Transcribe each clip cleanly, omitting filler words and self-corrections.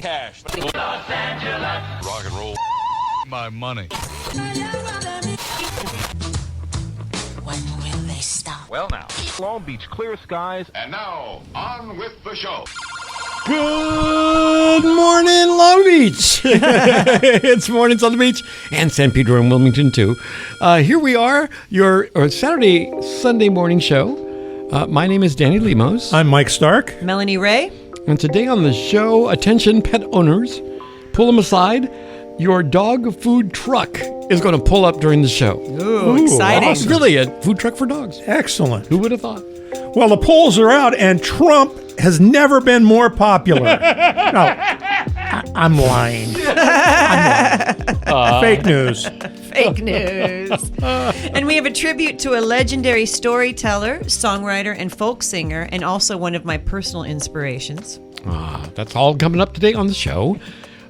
Cash. Rock and roll. My money. When will they stop? Well, now. Long Beach, clear skies. And now, on with the show. Good morning, Long Beach. It's Mornings on the Beach and San Pedro and Wilmington, too. Here we are, your Sunday morning show. My name is Danny Lemos. I'm Mike Stark. Melanie Ray. And today on the show, attention pet owners, pull them aside. Your dog food truck is going to pull up during the show. Ooh, exciting. Awesome. Really, a food truck for dogs. Excellent. Who would have thought? Well, the polls are out, and Trump has never been more popular. No, I'm lying. Fake news. Fake news. And we have a tribute to a legendary storyteller, songwriter, and folk singer, and also one of my personal inspirations. That's all coming up today on the show.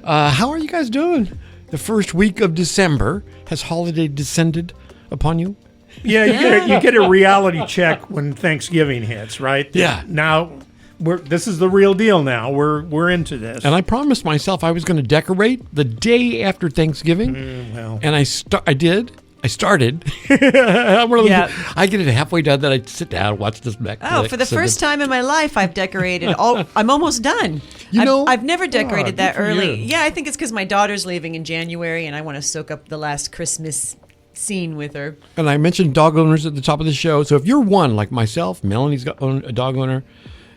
How are you guys doing? The first week of December. Has holiday descended upon you? Yeah, you get a reality check when Thanksgiving hits, right? Yeah. Now, this is the real deal now. We're into this. And I promised myself I was going to decorate the day after Thanksgiving. And I did. I started. I'm one of those, I get it halfway done, then I sit down, watch this Netflix. Oh, for the first time in my life, I've decorated. I'm almost done. I've never decorated that early. Yeah, I think it's because my daughter's leaving in January, and I want to soak up the last Christmas scene with her. And I mentioned dog owners at the top of the show. So if you're one like myself, Melanie's a dog owner.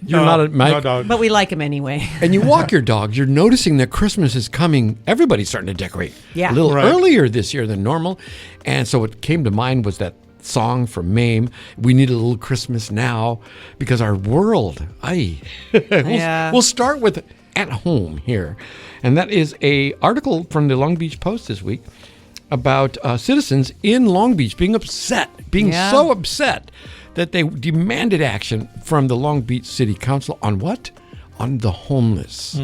You're not a dog. But we like him anyway. And you walk your dogs, you're noticing that Christmas is coming. Everybody's starting to decorate a little earlier this year than normal. And so what came to mind was that song from Mame, We Need a Little Christmas Now, because our world, we'll start with at home here. And that is a article from the Long Beach Post this week about citizens in Long Beach being so upset that they demanded action from the Long Beach City Council on what? On the homeless.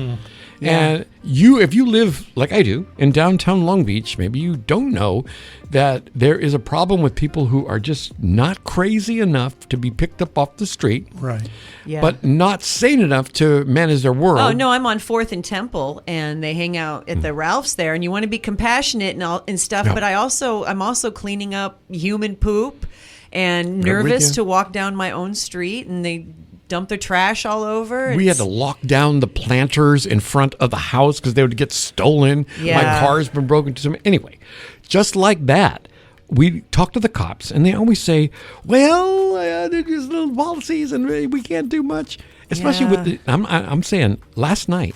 And if you live, like I do, in downtown Long Beach, maybe you don't know that there is a problem with people who are just not crazy enough to be picked up off the street. Right. Yeah. But not sane enough to manage their world. Oh, no, I'm on 4th and Temple, and they hang out at the Ralph's there, and you want to be compassionate and stuff, but I'm also cleaning up human poop and nervous to walk down my own street, and they dump their trash all over. We had to lock down the planters in front of the house because they would get stolen. Yeah. My car's been broken to some. Anyway, just like that, we talk to the cops, and they always say, well, they're just little policies, and we can't do much. Especially with the, I'm saying, last night,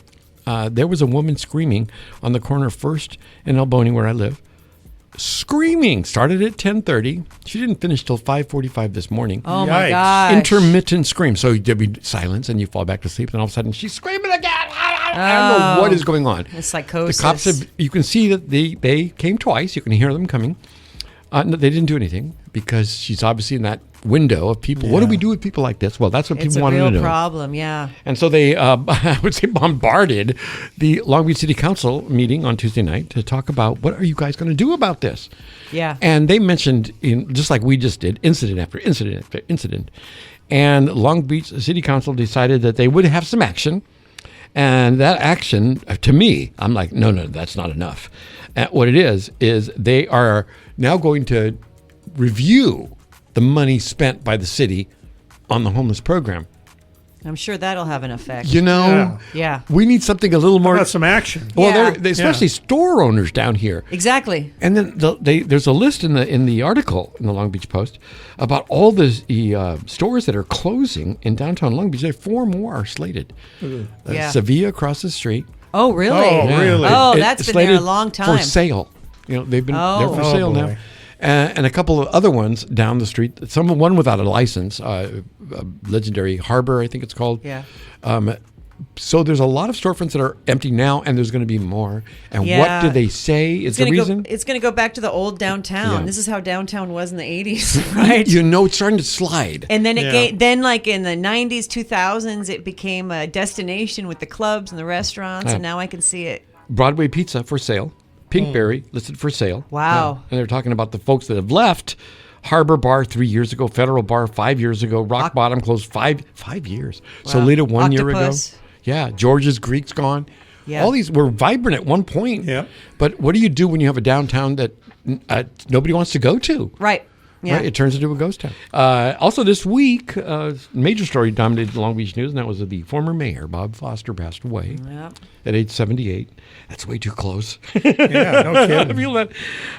there was a woman screaming on the corner of 1st and Albany where I live. Screaming. Started at 10:30. She didn't finish till 5:45 this morning. Oh, my gosh. Intermittent scream. So there'd be silence and you fall back to sleep. And all of a sudden, she's screaming again. I don't know what is going on. It's psychosis. The cops said, you can see that they came twice. You can hear them coming. No, they didn't do anything because she's obviously in that window of people. What do we do with people like this? Well, that's what people want to know. It's a real problem, yeah. And so they, I would say, bombarded the Long Beach City Council meeting on Tuesday night to talk about what are you guys going to do about this? Yeah. And they mentioned, just like we just did, incident after incident after incident. And Long Beach City Council decided that they would have some action. And that action, to me, I'm like, no, that's not enough. What it is they are now going to review the money spent by the city on the homeless program. I'm sure that'll have an effect. Yeah. We need something a little more. How about some action? Well, especially store owners down here. Exactly. And then there's a list in the article in the Long Beach Post about all the stores that are closing in downtown Long Beach. There are 4 more are slated. Sevilla across the street. Oh, really? Oh, really? Oh, that's been there a long time. For sale. They've been there for sale boy. now. And a couple of other ones down the street. One without a license, Legendary Harbor, I think it's called. Yeah. So there's a lot of storefronts that are empty now, and there's going to be more. And what do they say is the reason? It's going to go back to the old downtown. Yeah. This is how downtown was in the 80s, right? It's starting to slide. And then then like in the 90s, 2000s, it became a destination with the clubs and the restaurants, and now I can see it. Broadway Pizza for sale. Pinkberry listed for sale. Wow. And they're talking about the folks that have left. Harbor Bar 3 years ago, Federal Bar 5 years ago, Rock Bottom closed 5 years. Wow. Solita 1 year ago. Octopus. Yeah, George's Greek's gone. Yeah. All these were vibrant at one point. Yeah. But what do you do when you have a downtown that nobody wants to go to? Right. Yeah. Right? It turns into a ghost town. Also this week, major story dominated the Long Beach news, and that was that the former mayor, Bob Foster, passed away at age 78. That's way too close. Yeah, no kidding. I feel that.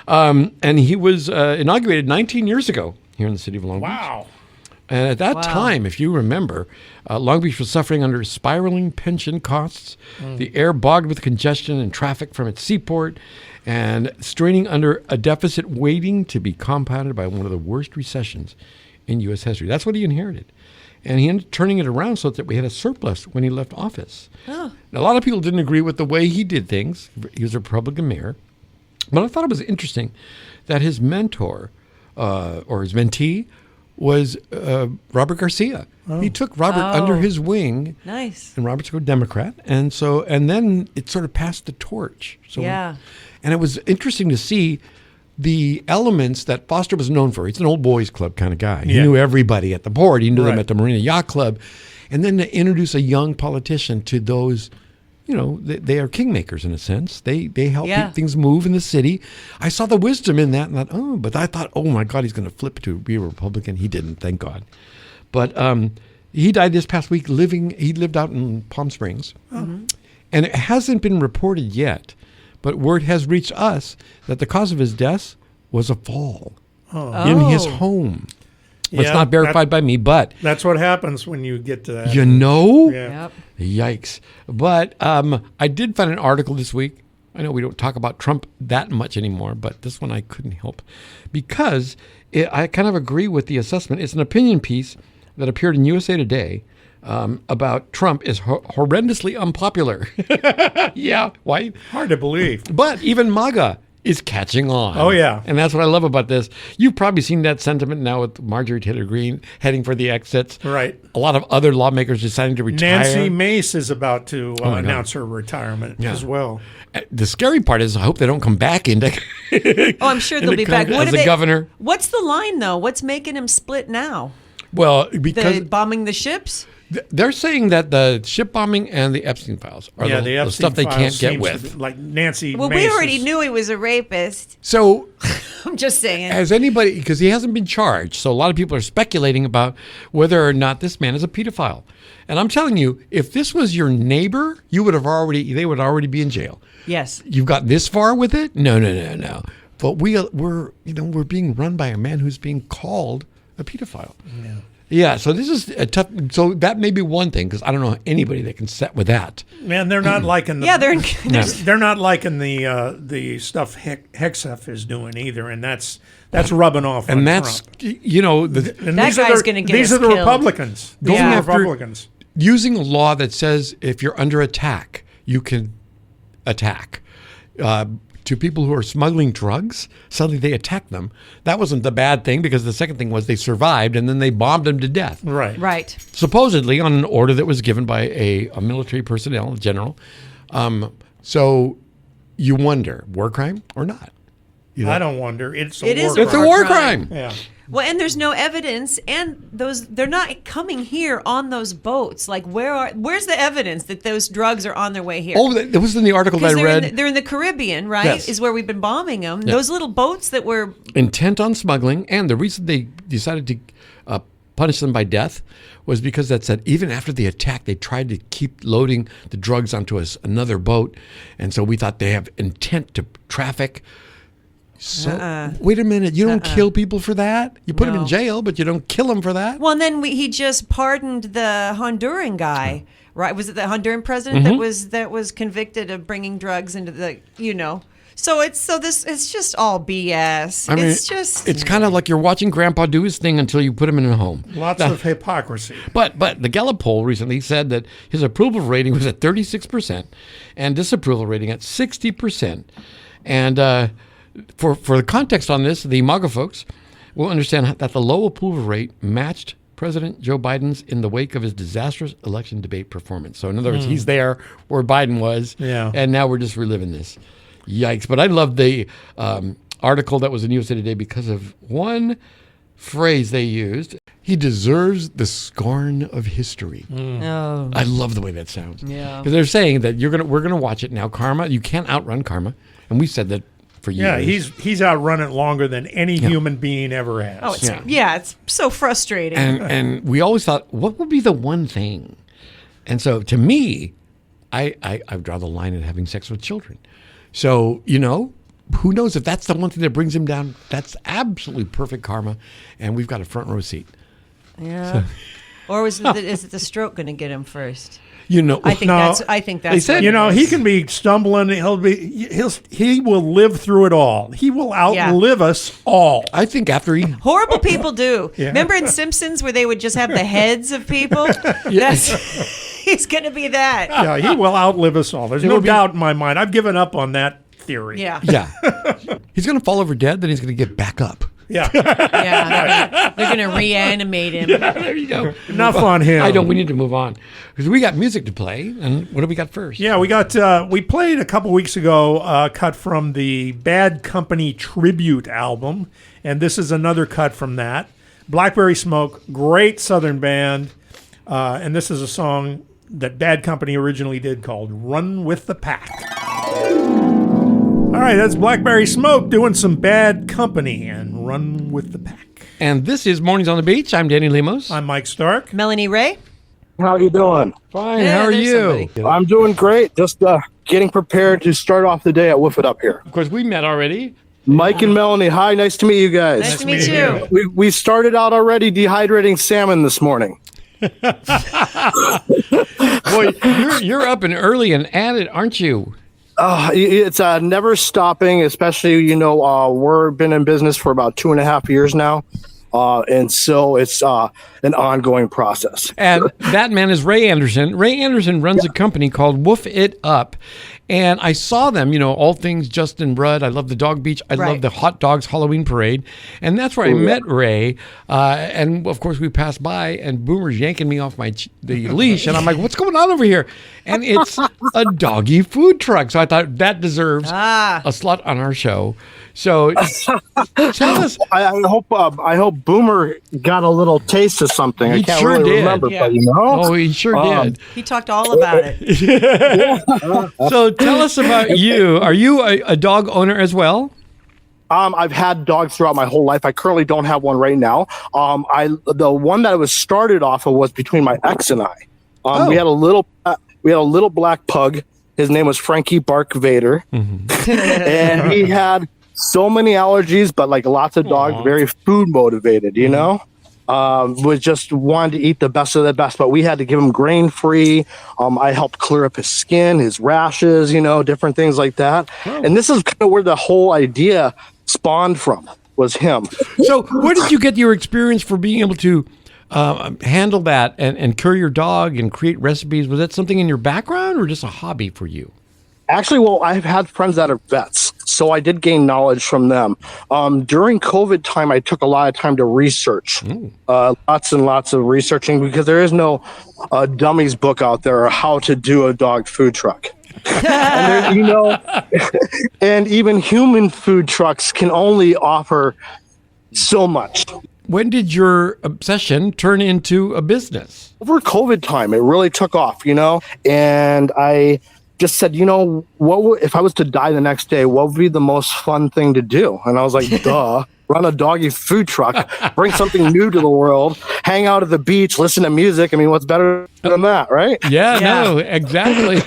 And he was inaugurated 19 years ago here in the city of Long Beach. Wow. And at that time, if you remember, Long Beach was suffering under spiraling pension costs, the air bogged with congestion and traffic from its seaport, and straining under a deficit waiting to be compounded by one of the worst recessions in U.S. history. That's what he inherited. And he ended up turning it around so that we had a surplus when he left office. Now, a lot of people didn't agree with the way he did things. He was a Republican mayor. But I thought it was interesting that his mentor, or his mentee, was Robert Garcia. He took Robert under his wing. Nice. And Robert's a Democrat. And then it sort of passed the torch. So, Yeah. And it was interesting to see the elements that Foster was known for. He's an old boys club kind of guy. He knew everybody at the board. He knew them at the Marina Yacht Club. And then to introduce a young politician to those, they are kingmakers in a sense. They help things move in the city. I saw the wisdom in that and thought, but I thought, oh my God, he's going to flip to be a Republican. He didn't, thank God. But he died this past week he lived out in Palm Springs. And it hasn't been reported yet, but word has reached us that the cause of his death was a fall in his home. It's not verified by me, but that's what happens when you get to that. Yeah. Yikes. But I did find an article this week. I know we don't talk about Trump that much anymore, but this one I couldn't help because I kind of agree with the assessment. It's an opinion piece that appeared in USA Today about Trump is horrendously unpopular. Yeah, why? Hard to believe. But even MAGA is catching on. Oh, yeah. And that's what I love about this. You've probably seen that sentiment now with Marjorie Taylor Greene heading for the exits. Right. A lot of other lawmakers deciding to retire. Nancy Mace is about to announce her retirement as well. The scary part is I hope they don't come back into I'm sure they'll be back. As a governor. What's the line, though? What's making him split now? Well, because bombing the ships? They're saying that the ship bombing and the Epstein files are the stuff they can't get with. Like Nancy Well, Mace we already knew he was a rapist. So I'm just saying. Has anybody, because he hasn't been charged, so a lot of people are speculating about whether or not this man is a pedophile. And I'm telling you, if this was your neighbor, they would already be in jail. Yes. You've got this far with it? No. But we're being run by a man who's being called a pedophile. Yeah. Yeah, so this is a tough. So that may be one thing because I don't know anybody that can set with that. Man, they're not liking the. Yeah, they're not liking the stuff Hegseth is doing either, and that's rubbing off. And on that's Trump. That guy's going to get These us are the killed. Republicans. These are the Republicans using a law that says if you're under attack, you can attack. To people who are smuggling drugs, suddenly they attack them. That wasn't the bad thing because the second thing was they survived and then they bombed them to death. Right. Supposedly on an order that was given by a military personnel, a general. So you wonder, war crime or not? I don't wonder. It's a war crime. Yeah. Well, and there's no evidence, and they're not coming here on those boats. Like, where's the evidence that those drugs are on their way here? Oh, that was in the article that I read. They're in the Caribbean, right? Yes. Is where we've been bombing them. Yeah. Those little boats that were intent on smuggling, and the reason they decided to punish them by death was because that said even after the attack, they tried to keep loading the drugs onto another boat, and so we thought they have intent to traffic. So wait a minute, you don't kill people for that? You put them in jail, but you don't kill them for that? Well, and then he just pardoned the Honduran guy, right? Was it the Honduran president that was convicted of bringing drugs into the, So it's just all BS. I mean, it's kind of like you're watching Grandpa do his thing until you put him in a home. Lots of hypocrisy. But the Gallup poll recently said that his approval rating was at 36% and disapproval rating at 60%. And for the context on this, the MAGA folks will understand that the low approval rate matched President Joe Biden's in the wake of his disastrous election debate performance. So in other words, he's there where Biden was, and now we're just reliving this. Yikes. But I love the article that was in USA Today because of one phrase they used. He deserves the scorn of history. Oh. I love the way that sounds. Yeah. Because they're saying that we're gonna watch it now. Karma, you can't outrun karma, and we said that for years. Yeah, he's outrun it longer than any human being ever has. Oh, it's so frustrating. And we always thought, what would be the one thing? And so to me, I draw the line at having sex with children. So, who knows if that's the one thing that brings him down? That's absolutely perfect karma, and we've got a front row seat. Yeah. Or is it the stroke going to get him first? I think that's. They said, he can be stumbling. He will live through it all. He will outlive us all. I think after he horrible people do. Yeah. Remember in Simpsons where they would just have the heads of people? He's going to be that. Yeah, he will outlive us all. There's no doubt in my mind. I've given up on that theory. Yeah. He's going to fall over dead, then he's going to get back up. Yeah. They're going to reanimate him. Yeah, there you go. Enough on him. We need to move on because we got music to play. And what do we got first? Yeah, we played a couple weeks ago cut from the Bad Company tribute album, and this is another cut from that. Blackberry Smoke, great Southern band, and this is a song that Bad Company originally did called "Run with the Pack." All right, that's Blackberry Smoke doing some Bad Company and Run with the Pack. And this is Mornings on the Beach. I'm Danny Lemos. I'm Mike Stark. Melanie Ray. How you doing? Fine. How are you? I'm doing great. Just getting prepared to start off the day at Woof It Up here. Of course, we met already. Mike and Melanie, hi. Nice to meet you guys. Nice to meet you. We started out already dehydrating salmon this morning. Boy, you're up and early and at it, aren't you? It's never stopping, especially, we've been in business for about 2.5 years now. And so it's an ongoing process. And that man is Ray Anderson. Ray Anderson runs a company called Woof It Up. And I saw them, all things Justin Rudd. I love the Dog Beach. I love the Hot Dogs Halloween Parade. And that's where I met Ray. And, of course, we passed by, and Boomer's yanking me off the leash. And I'm like, what's going on over here? And it's a Doggy Food Truck. So I thought that deserves a slot on our show. So tell us. I hope Boomer got a little taste of something. I can't really remember, but Oh, he sure did. He talked all about it. So tell us about you. Are you a dog owner as well? I've had dogs throughout my whole life. I currently don't have one right now. The one that I was started off of was between my ex and I. We had a little black pug. His name was Frankie Bark Vader, and he had so many allergies, but like lots of dogs, very food motivated, was just wanted to eat the best of the best, but we had to give him grain free. I helped clear up his skin, his rashes, different things like that. And this is kind of where the whole idea spawned from, was him. So where did you get your experience for being able to handle that and cure your dog and create recipes? Was that something in your background or just a hobby for you? Actually, well, I've had friends that are vets, so I did gain knowledge from them. During COVID time, I took a lot of time to research, lots and lots of researching, because there is no dummies book out there on how to do a dog food truck. And and even human food trucks can only offer so much. When did your obsession turn into a business? Over COVID time, it really took off, and I just said, if I was to die the next day, what would be the most fun thing to do? And I was like, duh, run a doggy food truck, bring something new to the world, hang out at the beach, listen to music. I mean, what's better than that, right? Yeah. No, exactly.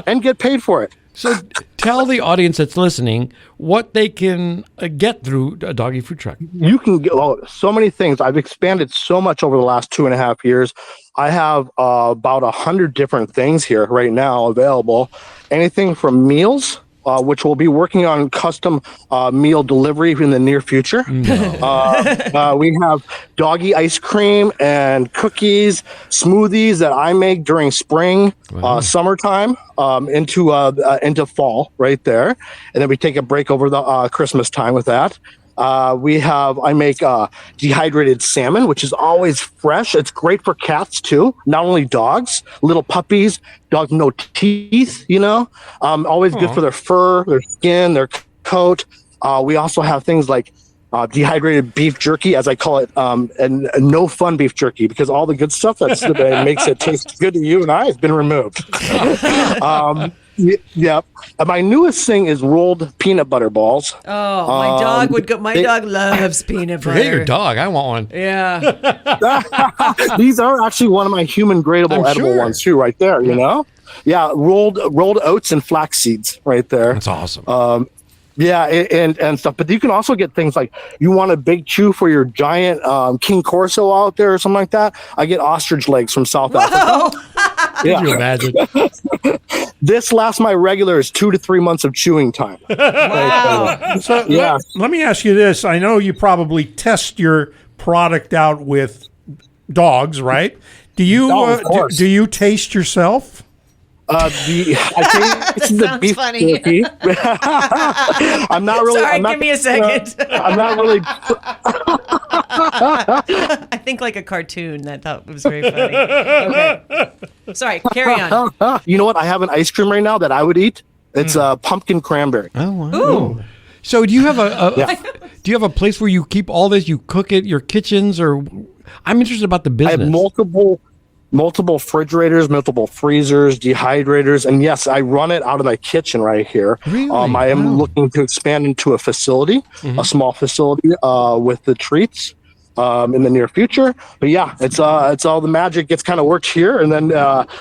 And get paid for it. So tell the audience that's listening what they can get through a doggy food truck. You can get so many things. I've expanded so much over the last 2.5 years. I have about 100 different things here right now available. Anything from meals, which we'll be working on custom meal delivery in the near future. We have doggy ice cream and cookies, smoothies that I make during spring, summertime, into fall right there. And then we take a break over the Christmas time with that. I make dehydrated salmon, which is always fresh. It's great for cats too, not only dogs, little puppies, dogs no teeth, always good for their fur, their skin, their coat. We also have things like dehydrated beef jerky, as I call it, and no fun beef jerky, because all the good stuff that makes it taste good to you and I has been removed. Yep. My newest thing is rolled peanut butter balls. Oh, my dog would go. My dog loves peanut butter. Forget your dog. I want one. Yeah. These are actually one of my human gradable edible ones too, right there. You know, rolled oats and flax seeds, right there. That's awesome. Yeah, and stuff. But you can also get things like, you want a big chew for your giant King Corso out there or something like that. I get ostrich legs from South Africa. Yeah. Can you imagine? This lasts my regulars 2 to 3 months of chewing time. Wow. So Yeah. let me ask you this. I know you probably test your product out with dogs, right? Do you of course. do you taste yourself? I think this is the Sounds beef funny. jerky. I'm not really. Sorry, I'm not, give me a second. I'm not really. I think like a cartoon. That thought was very funny. Okay. Sorry, carry on. You know what? I have an ice cream right now that I would eat. It's pumpkin cranberry. Oh, wow. Ooh. So do you have do you have a place where you keep all this? You cook it, your kitchens, or I'm interested about the I business. have multiple refrigerators, multiple freezers, dehydrators, and yes, I run it out of my kitchen right here. Really? I am looking to expand into a facility, a small facility with the treats in the near future. But yeah, it's all the magic gets kind of worked here, and then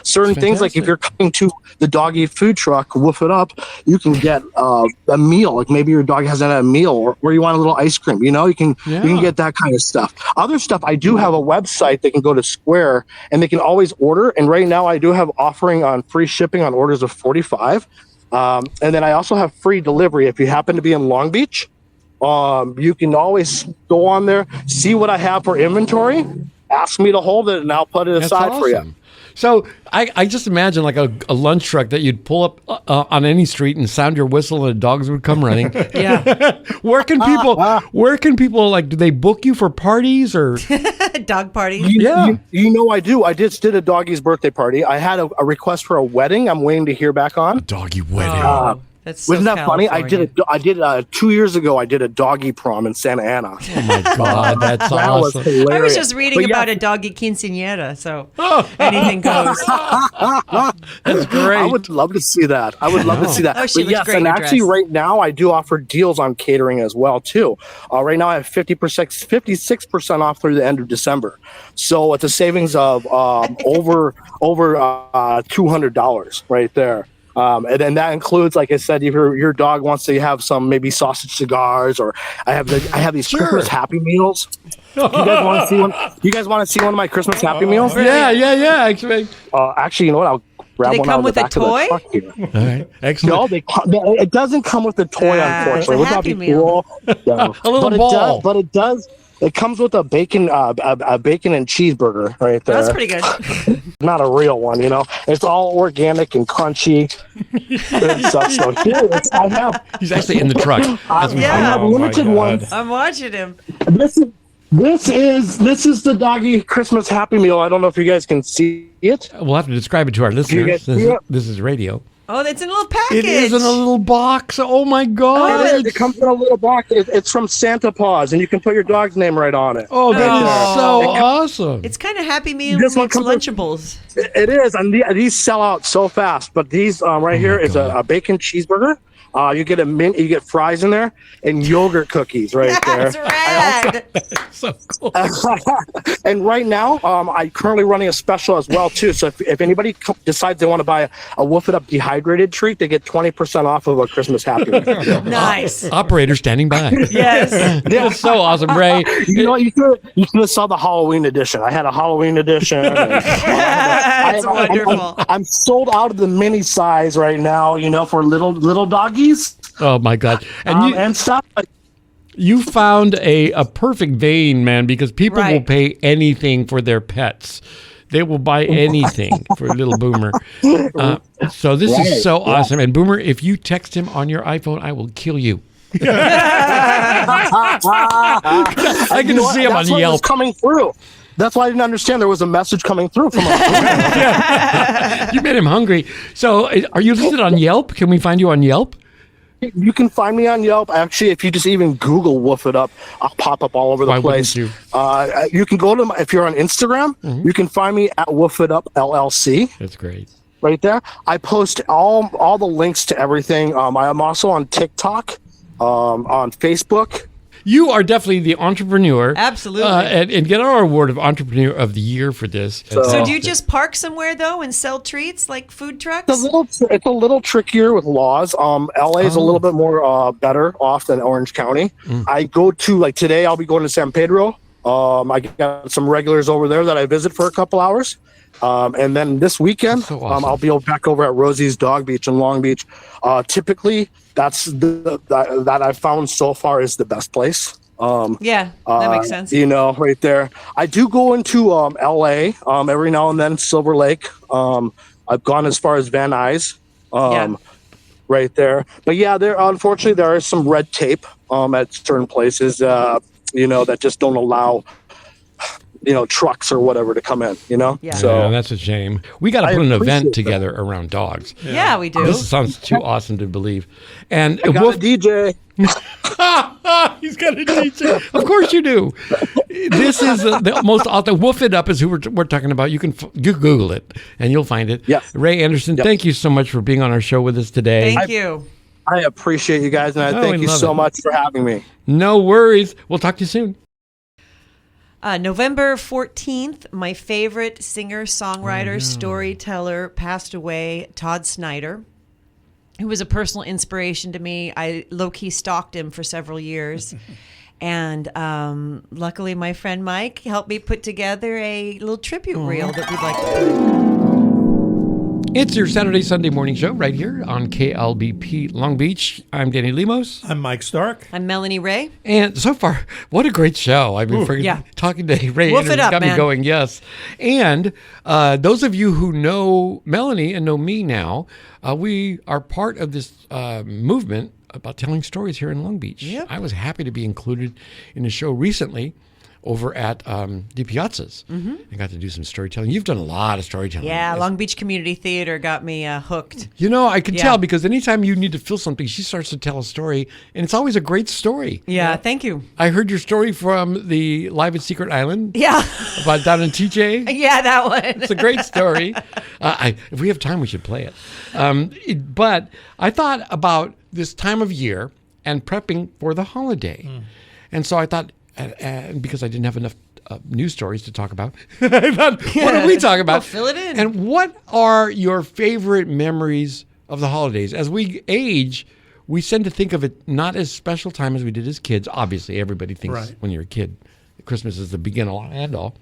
certain things like if you're coming to the Doggy Food Truck, Woof It Up, you can get a meal. Like maybe your dog hasn't had a meal, or you want a little ice cream. You know, you can get that kind of stuff. Other stuff, I do have a website. They can go to Square, and they can always order. And right now, I do have offering on free shipping on orders of 45. And then I also have free delivery if you happen to be in Long Beach. You can always go on there, see what I have for inventory, ask me to hold it, and I'll put it aside for you. So I just imagine like a lunch truck that you'd pull up on any street and sound your whistle and dogs would come running. Yeah. Where can people like, do they book you for parties or Dog party. You know I do. I just did a doggy's birthday party. I had a request for a wedding. I'm waiting to hear back on. doggy wedding? Oh, that's so Wasn't that funny? California. I did 2 years ago. I did a doggy prom in Santa Ana. Oh my God, that's That was awesome. hilarious. I was just reading But yeah, about a doggy quinceañera, so anything goes. That's great. I would love to see that. I would love to see that. Oh, she But looks yes, great and in her actually, dress. right now I do offer deals on catering as well too. Right now I have 56% off through the end of December. So it's a savings of over $200 right there. And then that includes, like I said, if your dog wants to have some maybe sausage cigars, or I have these Christmas Happy Meals. You guys want to see one? You guys want to see one of my Christmas Happy Meals? Yeah. Actually, you know what? I'll grab Do they one come out of with the a back of the toy? truck here. All right. Excellent. No, it doesn't come with a toy, unfortunately. it's a Wouldn't that Happy be Meal. cool? Yeah. A little ball. But it does. It comes with a bacon and cheeseburger right there. That's pretty good. Not a real one, you know. It's all organic and crunchy and stuff. So here, I have. He's actually in the truck. I have limited ones. I'm watching him. This is the Doggy Christmas Happy Meal. I don't know if you guys can see it. We'll have to describe it to our You listeners. guys see it? This is radio. Oh, it's in a little package. It is in a little box. Oh my God! It comes in a little box. It's from Santa Paws, and you can put your dog's name right on it. Oh, that is so awesome. It's kind of Happy Meal This one meets comes with- Lunchables. It is, and these sell out so fast. But these right here is a bacon cheeseburger. You get you get fries in there, and yogurt cookies right That's there. rad. So cool. And right now, I'm currently running a special as well too. So if anybody decides they want to buy a Woof It Up dehydrated treat, they get 20% off of a Christmas Happy Meal. Nice. Operator standing by. Yes. That's so awesome, Ray. You know, you could have saw the Halloween edition. I had a Halloween edition. That's wonderful. I'm sold out of the mini size right now. You know, for little doggies. Oh my God! And And stuff. you found a perfect vein, man, because people will Right. pay anything for their pets. They will buy anything for little Boomer. So this is so awesome. And Boomer, if you text him on your iPhone, I will kill you. I can see him on That's what was Yelp. coming through. That's why I didn't understand there was a message coming through from him. You made him hungry. So are you listed on Yelp? Can we find you on Yelp? You can find me on Yelp. Actually, if you just even Google Woof It Up, I'll pop up all over the place. You? You can go to if you're on Instagram, you can find me at Woof It Up LLC. That's great. Right there. I post all the links to everything. I'm also on TikTok, on Facebook. You are definitely the entrepreneur. Absolutely. And get our award of Entrepreneur of the Year for this. So do you just park somewhere, though, and sell treats like food trucks? It's a little trickier with laws. LA is a little bit more better off than Orange County. I go to, like today, I'll be going to San Pedro. I got some regulars over there that I visit for a couple hours. And then this weekend, so awesome. I'll be back over at Rosie's Dog Beach in Long Beach. Typically, that's that I've found so far is the best place. Yeah, that makes sense. Right there. I do go into LA every now and then, Silver Lake. I've gone as far as Van Nuys, right there. But yeah, unfortunately there is some red tape at certain places, that just don't allow trucks or whatever to come in, Yeah. So that's a shame. We got to put an event together around dogs. Yeah, we do. This sounds too awesome to believe. And I got a DJ. He's got a DJ. Of course you do. This is the most awesome. Woof It Up is who we're talking about. You can Google it and you'll find it. Yes. Ray Anderson, thank you so much for being on our show with us today. Thank you. I appreciate you guys, and I thank you so much for having me. No worries. We'll talk to you soon. November 14th, my favorite singer, songwriter, storyteller passed away, Todd Snyder, who was a personal inspiration to me. I low-key stalked him for several years. And luckily, my friend Mike helped me put together a little tribute reel that we'd like to put. It's your Saturday, Sunday morning show right here on KLBP Long Beach. I'm Danny Lemos. I'm Mike Stark. I'm Melanie Ray. And so far, what a great show. I mean, talking to Ray Woof it up, got man. me going, yes. And those of you who know Melanie and know me now, we are part of this movement about telling stories here in Long Beach. Yep. I was happy to be included in a show recently over at the Piazzas. I got to do some storytelling. You've done a lot of storytelling. Yeah, Long Beach Community Theater got me hooked. I can tell because anytime you need to feel something, she starts to tell a story, and it's always a great story. Yeah, thank you. I heard your story from the Live at Secret Island. Yeah. About down in TJ. Yeah, that one. It's a great story. If we have time, we should play it. But I thought about this time of year and prepping for the holiday. And so I thought, and because I didn't have enough news stories to talk about, I thought, what do we talk about? Oh, fill it in. And what are your favorite memories of the holidays? As we age, we tend to think of it not as special time as we did as kids. Obviously, everybody thinks when you're a kid, Christmas is the begin all and all.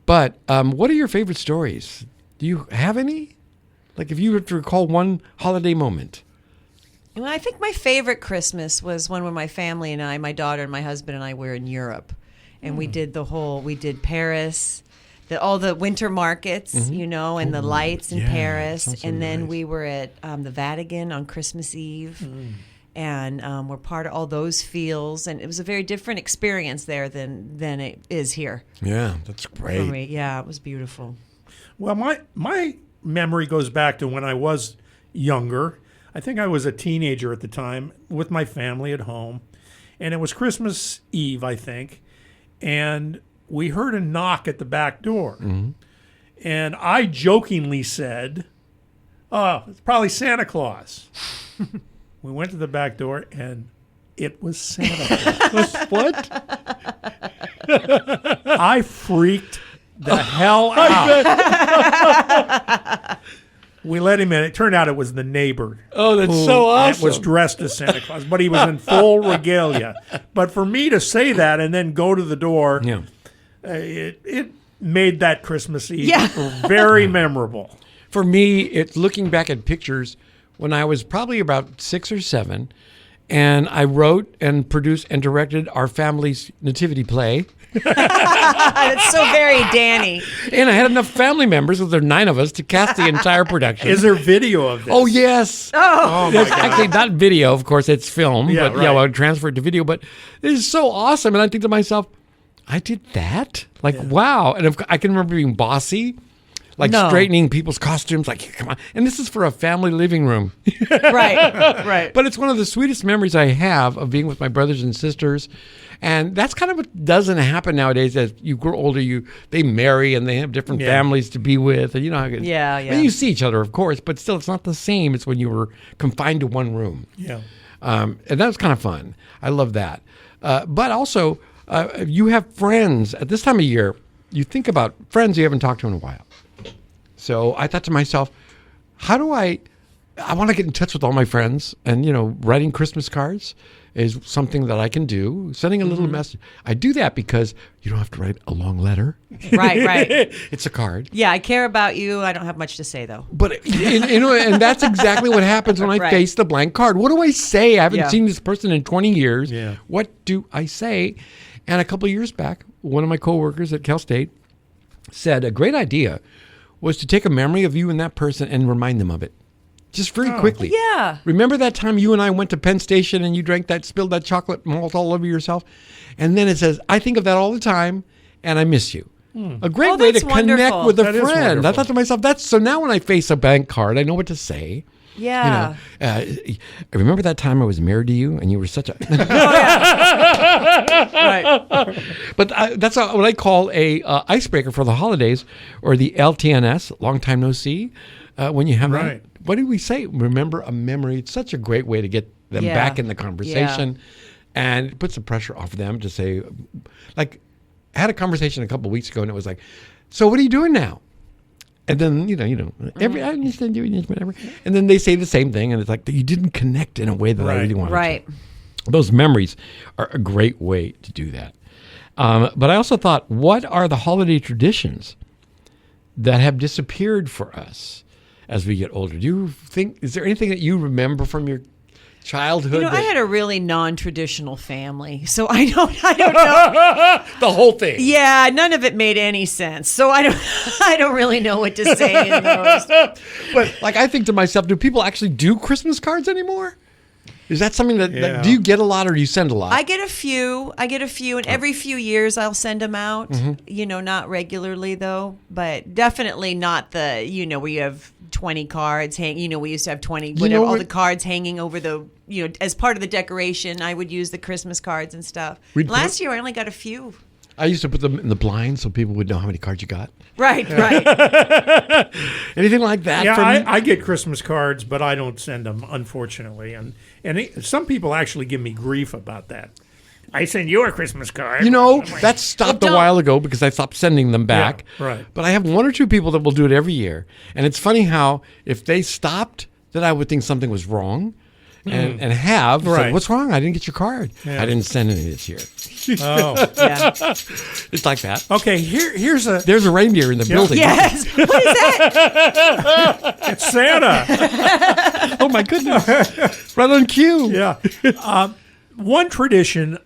But what are your favorite stories? Do you have any? Like if you were to recall one holiday moment. Well, I think my favorite Christmas was when my family and I, my daughter and my husband and I were in Europe. And we did Paris, all the winter markets, and the lights in Paris. And then we were at the Vatican on Christmas Eve. And we're part of all those feels. And it was a very different experience there than it is here. Yeah, that's great. For me. Yeah, it was beautiful. Well, my memory goes back to when I was younger. I think I was a teenager at the time with my family at home. And it was Christmas Eve, I think. And we heard a knock at the back door. And I jokingly said, "Oh, it's probably Santa Claus." We went to the back door and it was Santa Claus. What? I freaked the hell out. We let him in. It turned out it was the neighbor. Oh, that's so awesome. Was dressed as Santa Claus, but he was in full regalia. But for me to say that and then go to the door, it made that Christmas Eve very memorable. For me, it's looking back at pictures when I was probably about 6 or 7, and I wrote and produced and directed our family's nativity play. That's so very Danny. And I had enough family members, because there are 9 of us, to cast the entire production. Is there video of this? Oh, yes. Oh my God. Actually, not video, of course, it's film. Yeah, but right. I'll transfer it to video. But it is so awesome. And I think to myself, I did that? Like, wow. And I can remember being bossy. like No. straightening people's costumes. Like, come on. And this is for a family living room. Right. But it's one of the sweetest memories I have of being with my brothers and sisters. And that's kind of what doesn't happen nowadays. As you grow older, they marry and they have different families to be with. And you know how Yeah. I mean, you see each other, of course, but still it's not the same as when you were confined to one room. Yeah. And that was kind of fun. I love that. But also, you have friends at this time of year. You think about friends you haven't talked to in a while. So I thought to myself, how do I want to get in touch with all my friends, and writing Christmas cards is something that I can do. Sending a little message. I do that because you don't have to write a long letter. Right. It's a card. Yeah, I care about you. I don't have much to say, though. But, and that's exactly what happens when I face the blank card. What do I say? I haven't seen this person in 20 years. Yeah. What do I say? And a couple of years back, one of my coworkers at Cal State said a great idea was to take a memory of you and that person and remind them of it. Just very quickly. Yeah. Remember that time you and I went to Penn Station and you spilled that chocolate malt all over yourself? And then it says, I think of that all the time and I miss you. A great way to that's connect wonderful. with a That is friend. I wonderful. thought to myself, so now when I face a bank card, I know what to say. Yeah. Remember that time I was married to you and you were such a... Right. But that's what I call a icebreaker for the holidays, or the LTNS, long time no see. When you have that, what do we say? Remember a memory. It's such a great way to get them back in the conversation, and it puts the pressure off them to say, like, I had a conversation a couple of weeks ago, and it was like, so what are you doing now? And then I understand doing this, whatever. And then they say the same thing, and it's like you didn't connect in a way that I really wanted. Right. To. Those memories are a great way to do that. But I also thought, what are the holiday traditions that have disappeared for us as we get older? Do you think, is there anything that you remember from your childhood? I had a really non-traditional family, so I don't know. The whole thing. Yeah, none of it made any sense. So I don't really know what to say in those. But like, I think to myself, do people actually do Christmas cards anymore? Is that something that do you get a lot or do you send a lot? I get a few, and every few years I'll send them out. Not regularly though, but definitely not the where you have 20 cards hang. We used to have 20 all the cards hanging over the as part of the decoration. I would use the Christmas cards and stuff. Last year I only got a few. I used to put them in the blinds so people would know how many cards you got. Right. Anything like that? Yeah, I get Christmas cards, but I don't send them, unfortunately. And some people actually give me grief about that. I send you a Christmas card. That stopped a while ago because I stopped sending them back. Yeah, right. But I have one or two people that will do it every year. And it's funny how if they stopped, then I would think something was wrong. And have said, what's wrong? I didn't get your card. Yeah. I didn't send any this year. Oh, yeah. It's like that. Okay, there's a reindeer in the building. Yes. What is that? It's Santa. Oh my goodness! Right on cue. Yeah. One tradition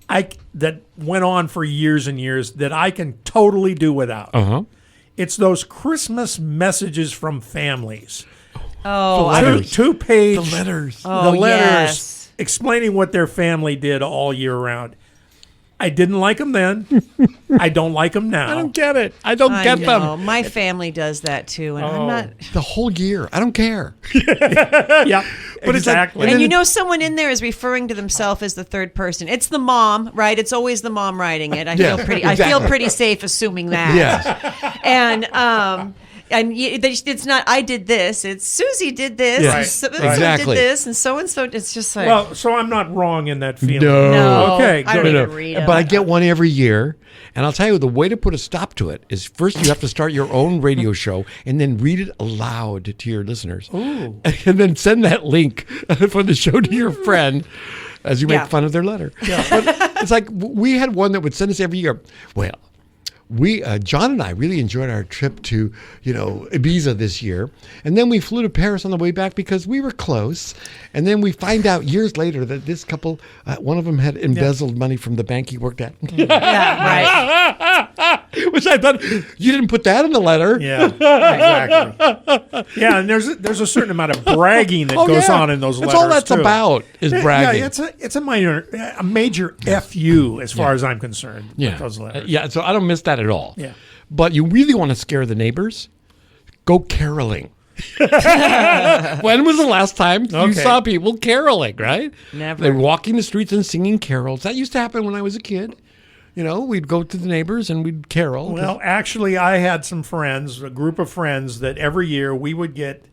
that went on for years and years that I can totally do without. It's those Christmas messages from families. Oh, two-page. The letters. Oh, the letters yes. explaining what their family did all year round. I didn't like them then. I don't like them now. I don't get it. I don't get them. My family does that too, and I'm not. The whole year. I don't care. Yeah, but exactly. And someone in there is referring to themselves as the third person. It's the mom, right? It's always the mom writing it. I feel pretty safe assuming that. Yes. And it's not I did this. It's Susie did this. Yeah. And so Exactly. did this, and so. It's just like Well, so I'm not wrong in that feeling. No. Okay, I don't good. even read them. But I get one every year. And I'll tell you, the way to put a stop to it is first you have to start your own radio show and then read it aloud to your listeners. Ooh. And then send that link for the show to your friend as you make fun of their letter. Yeah. But it's like we had one that would send us every year. Well, John and I really enjoyed our trip to, Ibiza this year. And then we flew to Paris on the way back because we were close. And then we find out years later that this couple, one of them had embezzled money from the bank he worked at. yeah, right. Which I thought, you didn't put that in the letter. Yeah, exactly. Yeah, and there's a certain amount of bragging that goes on in those letters. That's all that's too. about is bragging. Yeah, it's a major FU as far as I'm concerned. Yeah. With those letters. Yeah, so I don't miss that at all. Yeah. But you really want to scare the neighbors. go caroling. When was the last time you saw people caroling, right? Never. They're walking the streets and singing carols. That used to happen when I was a kid. We'd go to the neighbors and we'd carol. Well, actually, I had some friends, a group of friends, that every year we would get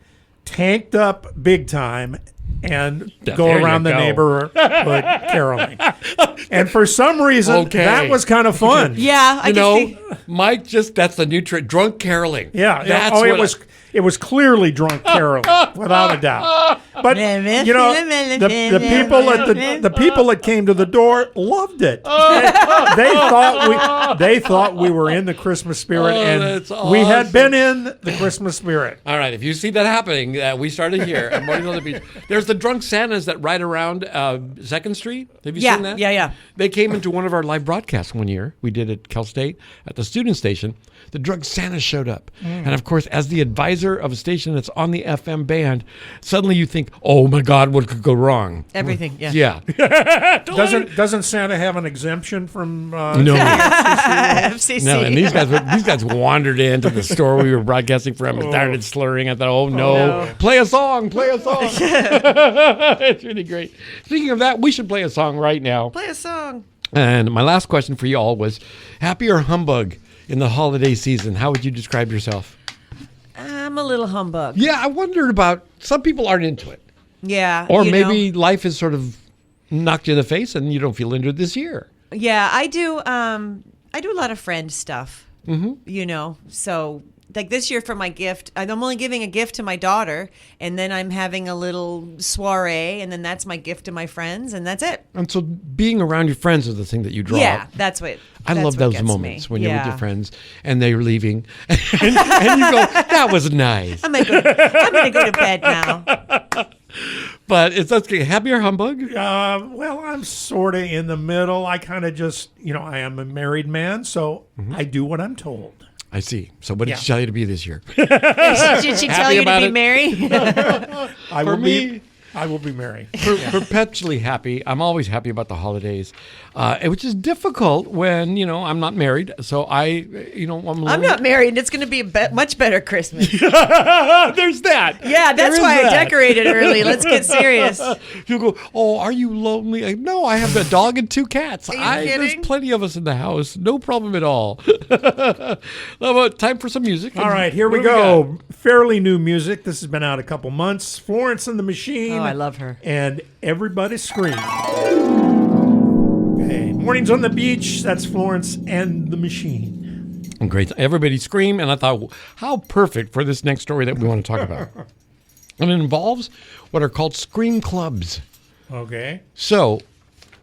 tanked up big time and go around the neighborhood caroling. And for some reason, that was kind of fun. Yeah, I can see. Mike, that's the new trend, drunk caroling. Yeah. That's it was clearly drunk caroling, without a doubt. But the people that came to the door loved it. They thought we were in the Christmas spirit, and we had been in the Christmas spirit. All right, if you see that happening, we started here at Morning on the Beach. There's the drunk Santas that ride around 2nd Street. Have you seen that? Yeah. They came into one of our live broadcasts one year. We did at Cal State at the student station. The drunk Santa showed up. And of course, as the advisor of a station that's on the FM band, suddenly you think, oh my God, what could go wrong? Everything, yeah. Yeah. Doesn't Santa have an exemption from No. FCC? No, and these guys wandered into the store we were broadcasting from and started slurring. I thought, oh no. Play a song. It's really great. Speaking of that, we should play a song right now. Play a song. And my last question for you all was, happy or humbug in the holiday season? How would you describe yourself? I'm a little humbug. Yeah, I wondered about, some people aren't into it. Yeah. Or maybe life has sort of knocked you in the face and you don't feel into it this year. Yeah, I do. I do a lot of friend stuff. So like this year for my gift, I'm only giving a gift to my daughter, and then I'm having a little soiree, and then that's my gift to my friends, and that's it. And so being around your friends is the thing that you draw. Yeah, that's what. I love those moments when you're with your friends and they're leaving, and you go, "That was nice." I'm gonna go to bed now. But it's okay. Happy or humbug? Well, I'm sort of in the middle. I kind of just, I am a married man, so I do what I'm told. I see. So what did she tell you to be this year? Did she tell you to be married? I will be married. Perpetually happy. I'm always happy about the holidays, which is difficult when, I'm not married. So I'm not married, and it's going to be a much better Christmas. There's that. Yeah, that's why I decorated early. Let's get serious. You'll go, oh, are you lonely? No, I have a dog and 2 cats. Are you kidding? There's plenty of us in the house. No problem at all. How about time for some music? All right, here we go. Fairly new music. This has been out a couple months. Florence and the Machine. Oh, I love her. And Everybody Scream. Okay, Mornings on the Beach. That's Florence and the Machine. Great. Everybody Scream. And I thought, how perfect for this next story that we want to talk about. And it involves what are called scream clubs. Okay. So,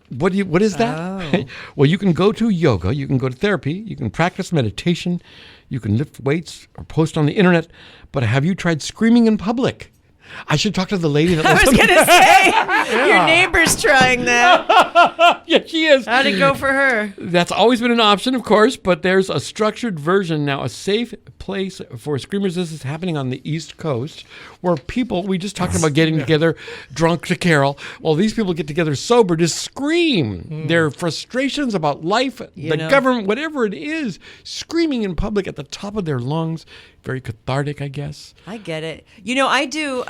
what is that? Oh. Well, you can go to yoga, you can go to therapy, you can practice meditation, you can lift weights or post on the internet, but have you tried screaming in public? I should talk to the lady that I was going to say, your neighbor's trying that. Yeah, she is. How'd it go for her? That's always been an option, of course, but there's a structured version now, a safe place for screamers. This is happening on the East Coast, where people, we just talked about getting together drunk to carol. Well, these people get together sober to scream their frustrations about life, government, whatever it is, screaming in public at the top of their lungs. Very cathartic, I guess. I get it. I do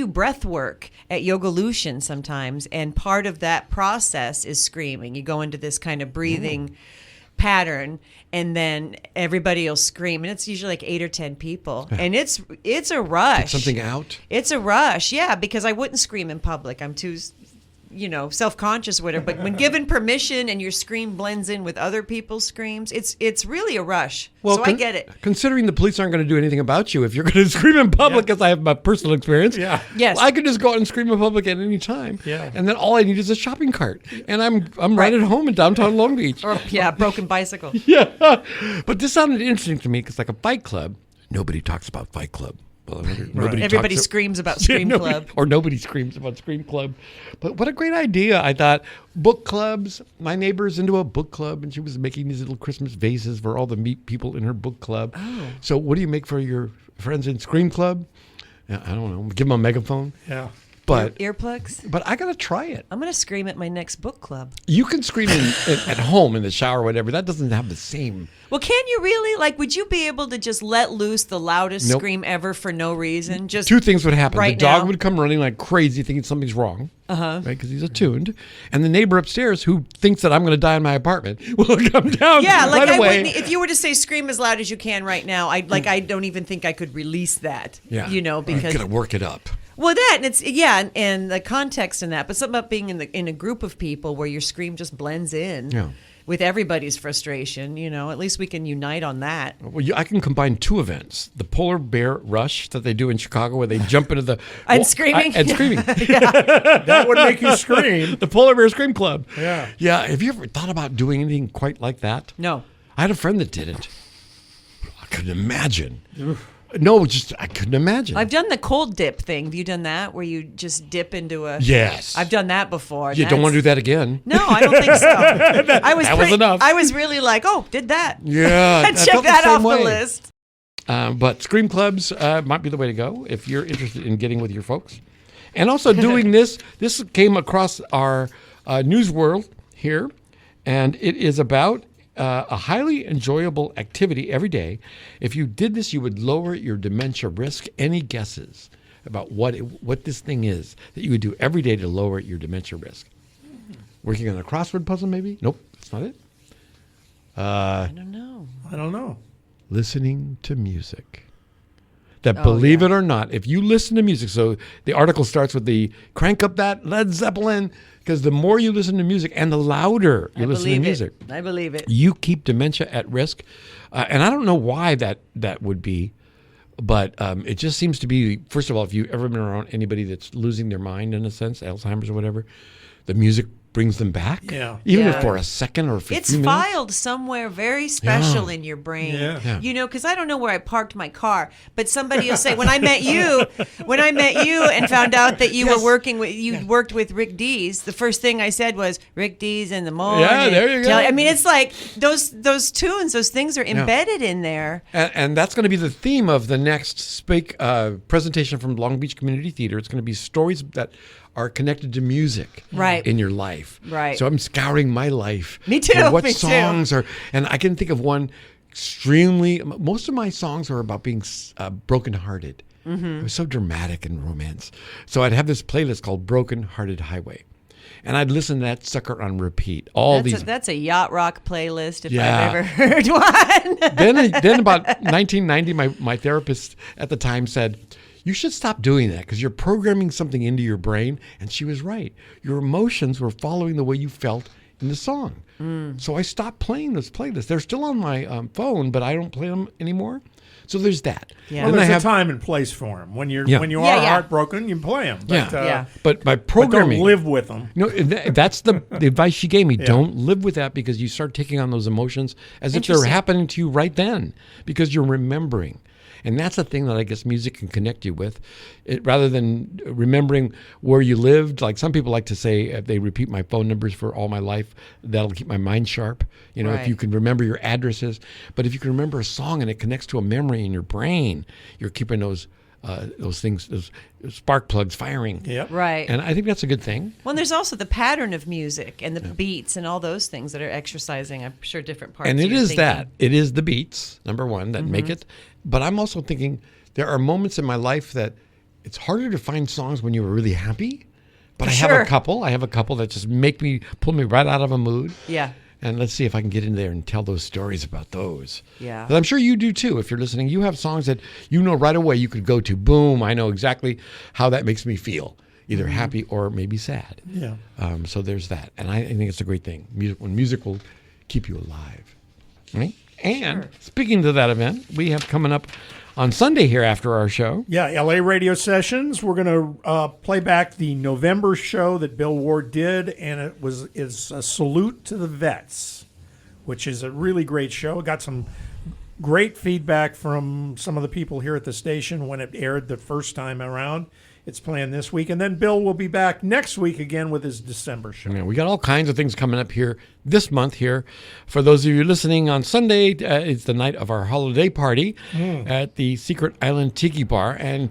breath work at Yogalution sometimes, and part of that process is screaming. You go into this kind of breathing pattern, and then everybody will scream, and it's usually like 8 or 10 people, and it's a rush. Get something out. It's a rush, yeah, because I wouldn't scream in public. I'm too self-conscious, whatever. But when given permission and your scream blends in with other people's screams, it's really a rush. Well, so I get it. Considering the police aren't going to do anything about you if you're going to scream in public, because I have my personal experience. Yeah. Yes. Well, I could just go out and scream in public at any time. Yeah. And then all I need is a shopping cart, and I'm right at home in downtown Long Beach. Or broken bicycle. Yeah. But this sounded interesting to me because, like a Fight Club, nobody talks about Fight Club. Well, Everybody screams about Scream Club. Or nobody screams about Scream Club. But what a great idea. I thought book clubs. My neighbor's into a book club, and she was making these little Christmas vases for all the people in her book club. Oh. So what do you make for your friends in Scream Club? I don't know. Give them a megaphone. Yeah. But earplugs. But I gotta try it. I'm gonna scream at my next book club. You can scream at home in the shower or whatever. That doesn't have the same. Well, can you really? Like, would you be able to just let loose the loudest scream ever for no reason? Just two things would happen. Right the dog now? would come running like crazy, thinking something's wrong. Right, because he's attuned, and the neighbor upstairs who thinks that I'm going to die in my apartment will come down. Yeah, like right I away. wouldn't. If you were to say "scream as loud as you can" right now, I don't even think I could release that. Yeah, you know, because you got to work it up. Well, that and it's and the context in that, but something about being in a group of people where your scream just blends in. Yeah. With everybody's frustration, you know, at least we can unite on that. Well, I can combine two events: the polar bear rush that they do in Chicago, where they jump into the and screaming, and screaming. That would make you scream. The polar bear scream club. Yeah, yeah. Have you ever thought about doing anything quite like that? No. I had a friend that did it. I couldn't imagine. No, I couldn't imagine. I've done the cold dip thing. Have you done that, where you just dip into a? Yes. I've done that before. You don't want to do that again. No, I don't think so. That was enough. I was really like, oh, did that? Yeah, I check felt that the same off way. the list. But scream clubs might be the way to go if you're interested in getting with your folks. And also doing this came across our news world here, and it is about a highly enjoyable activity every day. If you did this, you would lower your dementia risk. Any guesses about what this thing is that you would do every day to lower your dementia risk? Working on a crossword puzzle, maybe? Nope, that's not it. I don't know. Listening to music. Believe it or not, if you listen to music, so the article starts with the crank up that Led Zeppelin, because the more you listen to music and the louder you listen to music, I believe it. you keep dementia at risk. And I don't know why that would be, but it just seems to be, first of all, if you've ever been around anybody that's losing their mind in a sense, Alzheimer's or whatever, the music brings them back. Yeah. Even Yeah. if for a second or for It's a few minutes. filed somewhere very special in your brain. Yeah. You know, because I don't know where I parked my car, but somebody will say, when I met you and found out that you were worked with Rick Dees, the first thing I said was Rick Dees in the morning. Yeah, there you go. I mean, it's like those tunes, those things are embedded in there. And that's going to be the theme of the next presentation from Long Beach Community Theater. It's going to be stories that are connected to music in your life. Right. So I'm scouring my life. Me too. For what me too. songs are, and I can think of one most of my songs are about being brokenhearted. Mm-hmm. It was so dramatic in romance. So I'd have this playlist called Broken Hearted Highway. And I'd listen to that sucker on repeat. That's a yacht rock playlist if Yeah. I've ever heard one. Then about 1990, my therapist at the time said, you should stop doing that because you're programming something into your brain. And she was right. Your emotions were following the way you felt in the song. So I stopped playing those playlists. They're still on my phone, but I don't play them anymore. So there's that. Yeah. Well, there's a time and place for them. When you are heartbroken, you play them. But, But by but programming, don't live with them. No, that's the advice she gave me. Don't live with that because you start taking on those emotions as if they're happening to you right then because you're remembering. And that's the thing that I guess music can connect you with. Rather than remembering where you lived, like some people like to say, if they repeat my phone numbers for all my life, that'll keep my mind sharp. You know, if you can remember your addresses. But if you can remember a song and it connects to a memory in your brain, you're keeping those things, those spark plugs firing. Yep. Right. And I think that's a good thing. Well, there's also the pattern of music and the beats and all those things that are exercising, I'm sure, different parts And of it your is thinking. that. It is the beats, number one, that make it. But I'm also thinking there are moments in my life that it's harder to find songs when you were really happy. But I have a couple. I have a couple that just pull me right out of a mood. Yeah. And let's see if I can get in there and tell those stories about those. Yeah. But I'm sure you do too. If you're listening, you have songs that you know right away you could go to. Boom, I know exactly how that makes me feel, either happy or maybe sad. Yeah. So there's that. And I think it's a great thing. Music will keep you alive. Right? And speaking to that event, we have coming up on Sunday here after our show. Yeah, LA Radio Sessions. We're going to play back the November show that Bill Ward did, and it's a salute to the vets, which is a really great show. It got some great feedback from some of the people here at the station when it aired the first time around. It's playing this week. And then Bill will be back next week again with his December show. Yeah, we got all kinds of things coming up here this month here. For those of you listening on Sunday, it's the night of our holiday party at the Secret Island Tiki Bar. And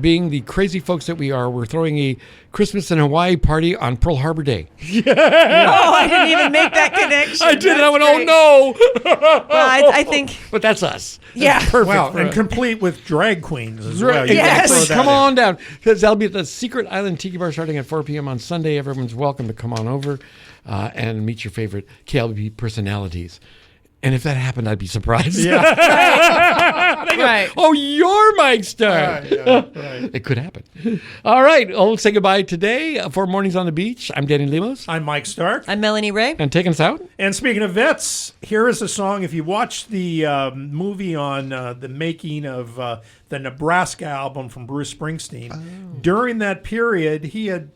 being the crazy folks that we are, we're throwing a Christmas in Hawaii party on Pearl Harbor Day. Oh, I didn't even make that connection. I did. I went, great. oh no. Well, I think. But that's us. Yeah. That's perfect. Well, for and us. complete with drag queens as well. Right. You gotta Yes. throw that Come in. on down. Because that'll be at the Secret Island Tiki Bar starting at 4 p.m. on Sunday. Everyone's welcome to come on over and meet your favorite KLB personalities. And if that happened, I'd be surprised. Right. Oh, you're Mike Starr. Right, right. It could happen. All right. I'll say goodbye today for Mornings on the Beach. I'm Danny Lemos. I'm Mike Stark. I'm Melanie Ray. And taking us out. And speaking of vets, here is a song. If you watch the movie on the making of the Nebraska album from Bruce Springsteen, during that period, he had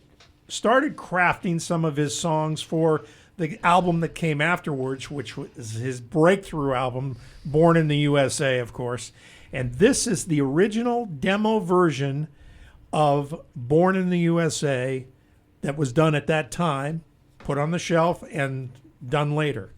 started crafting some of his songs for the album that came afterwards, which was his breakthrough album, Born in the USA, of course. And this is the original demo version of Born in the USA that was done at that time, put on the shelf, and done later.